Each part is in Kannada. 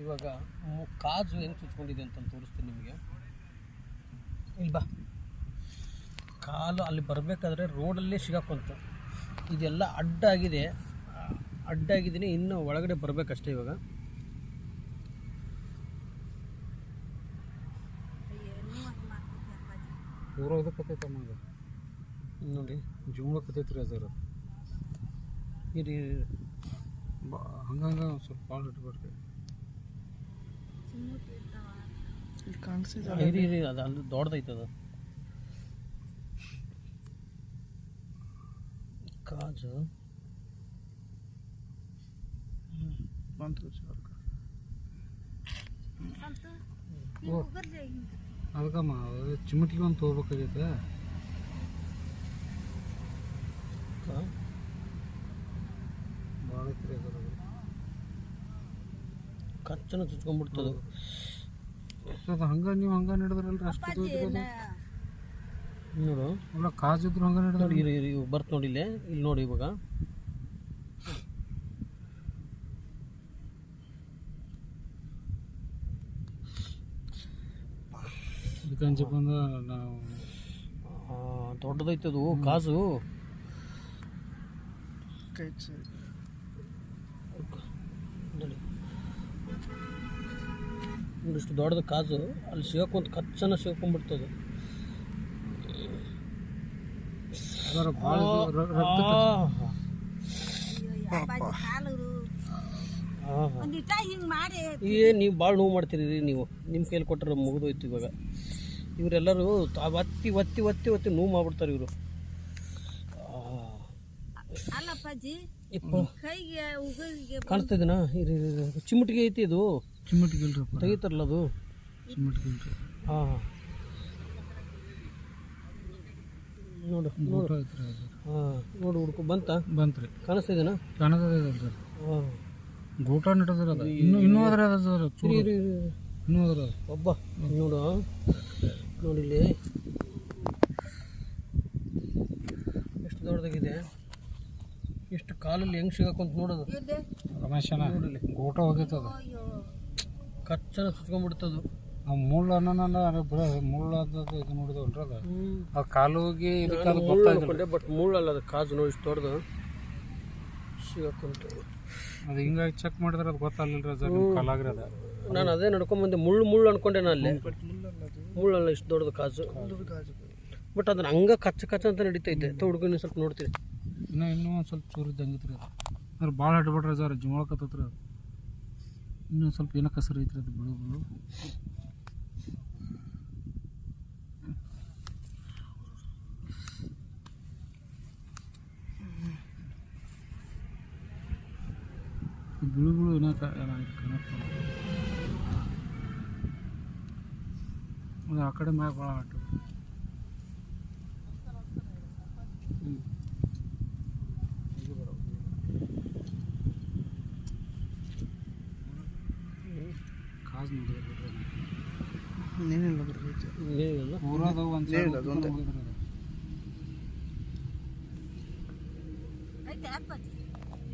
ಇವಾಗ ಕಾಜು ಹೆಂಗೆ ಚುಚ್ಕೊಂಡಿದೆ ಅಂತ ತೋರಿಸ್ತೀನಿ ನಿಮಗೆ. ಇಲ್ಲಿ ಬಾ, ಕಾಲು ಅಲ್ಲಿ ಬರಬೇಕಾದ್ರೆ ರೋಡಲ್ಲೇ ಸಿಗಾಕೊಂತ. ಇದೆಲ್ಲ ಅಡ್ಡಾಗಿದ್ದೀನಿ, ಇನ್ನು ಒಳಗಡೆ ಬರಬೇಕಷ್ಟೇ. ಇವಾಗ ಪೂರ ಇದಕ್ಕತ್ತೈತಮ್ಮ ನೋಡಿ, ಜುಮ್ಳಕತ್ತೈತ್ರಿ ಅದರ ಇದು ಹಂಗಂಗೆ ಸ್ವಲ್ಪ ಭಾಳ ಇಟ್ಬಿಡ್ರಿ. ಇಲ್ಲಿ ಕಾಣಿಸಿದ ಅದು ಅಲ್ಲಿ ದೊಡ್ಡದೈತದ ಕಾಜು. ಬಂತು ಅದಕ್ಕಮ್ಮ ಚಿಮಟಿಗೆ ಒಂದು ತೊಗೋಬೇಕಾಗೈತೆ. ಭಾಳ ಐತ್ರಿ ಅದರ ಕಚ್ಚನ ಚುಚ್ಕೊಂಡ್ಬಿಡ್ತದೆ. ಹಂಗೆ ನೀವು ಹಂಗೆ ಹಿಡಿದ್ರಲ್ರಿ ಅಷ್ಟು ನೋಡು. ಅಲ್ಲ ಕಾಜಿದ್ರು ಹಂಗೆ ಹಿಡಿದ್ರೆ ನೋಡಿ ಬರ್ತ ನೋಡಿ ಇಲ್ಲಿ ನೋಡಿ. ಇವಾಗ ಇದಕ್ಕೆ ಬಂದ ನಾವು ದೊಡ್ಡದೈತದು ಕಾಜು. ನೋಡಿ ಇಷ್ಟು ದೊಡ್ಡದ ಕಾಜು ಅಲ್ಲಿ ಸಿಗಾಕೊಂತ ಕಚ್ಚನ ಸಿಗಾಕೊಂಡ್ಬಿಡ್ತದೆ. ನೀವು ಭಾಳ ನೋವು ಮಾಡ್ತೀರಿ ನೀವು. ನಿಮ್ಮ ಕೈಯಲ್ಲಿ ಕೊಟ್ಟರೆ ಮುಗಿದೋಯ್ತು. ಇವಾಗ ಇವರೆಲ್ಲರೂ ಒತ್ತಿ ಒತ್ತಿ ಒತ್ತಿ ಒತ್ತಿ ನೋವು ಮಾಡ್ಬಿಡ್ತಾರೆ ಇವರು. ಕಾಣಿಸ್ತಾ ಇದೀನಾ? ಚಿಮಟಿಗೆ ಐತಿ ಇದು. ಚಿಮಟಿಗೆ ಇಲ್ರಿ ತೆಗಿತಾರಲ್ಲ ಅದು. ಚಿಮಟಿಗೆ ಇಲ್ರಿ. ಹಾಂ ನೋಡು ನೋಡು. ಹಾಂ ನೋಡು ಹುಡ್ಕೊ ಬಂತ್ರಿ. ಕಾಣಿಸ್ತಾ ಇದೀನಾ? ಕಾಣಿಸ್ತದೆ. ಹಾಂ ಗೂಟ ನಿಟ್ಟದ್ರ ಅದ. ಇನ್ನೂ ಅದ್ರ ಅದ ಇನ್ನೂ ಅದ್ರ ಒಬ್ಬ ನೋಡು. ನೋಡಿಲ್ಲಿ ಎಷ್ಟು ದೊಡ್ಡದಾಗಿದೆ. ಎಷ್ಟು ಕಾಲಲ್ಲಿ ಹೆಂಗೆ ಸಿಗಾಕೊಂತ ನೋಡೋದು. ರಮೇಶನ ಗೂಟ ಹೋಗೈತದ. ಕಚ್ಚನ ಸುಚ್ಕೊಂಡ್ಬಿಡ್ತದು. ನಾವು ಮುಳ್ಳು ಅನ್ನೋಣ ಬರೀ ಮುಳ್ಳು ಅದು ಇದು ನೋಡಿದವಲ್ರಿ ಅದು. ಆ ಕಾಲು ಹೋಗಿ ಮುಳ್ಳು ಅನ್ಕೊಂಡೆ, ಬಟ್ ಮುಳ್ಳಲ್ಲ ಅದು ಕಾಜು. ನೋಡಿ ಇಷ್ಟು ದೊಡ್ಡದು ಸಿಗಾಕೊಂತು. ಅದು ಹಿಂಗಾಗಿ ಚೆಕ್ ಮಾಡಿದ್ರೆ ಅದು ಗೊತ್ತಾಗಲಿಲ್ಲ ಅದು ಕಾಲಾಗ್ರಿ ಅದ. ನಾನು ಅದೇ ನಡ್ಕೊಂಬಂದೆ. ಮುಳ್ಳು ಅನ್ಕೊಂಡೆ ನಾನು ಅಲ್ಲೇ. ಮುಳ್ಳಲ್ಲ, ಇಷ್ಟು ದೊಡ್ಡದು ಕಾಜು. ಬಟ್ ಅದನ್ನ ಹಂಗೆ ಕಚ್ಚ ಅಂತ ನಡೀತೈತೆ. ಹುಡುಗನ ಸ್ವಲ್ಪ ನೋಡ್ತೀವಿ. ಇನ್ನೂ ಒಂದು ಸ್ವಲ್ಪ ಚೂರು ಇದ್ದಂಗಿತ್ರಿ ಅದು. ಅದ್ರ ಭಾಳ ಹಟ್ಬಿಟ್ರಿ ಸರ್, ಜುಮ್ಳಕತ್ತತ್ರಿ ಅದು. ಇನ್ನೂ ಸ್ವಲ್ಪ ಏನೋ ಕಸರು ಐತ್ರಿ ಅದು ಬಿಳು ಏನೋ ಅದು ಆ ಕಡೆ ಮ್ಯಾಗ ಭಾಳ ಹಟ್ಟು. ಕಾಜು ನೋಡಿದ್ರೆ ಊರದ ಒಂದು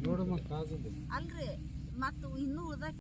ನೋಡಮ್ಮ ಕಾಜು ಅಲ್ರಿ. ಮತ್ತು ಇನ್ನೂ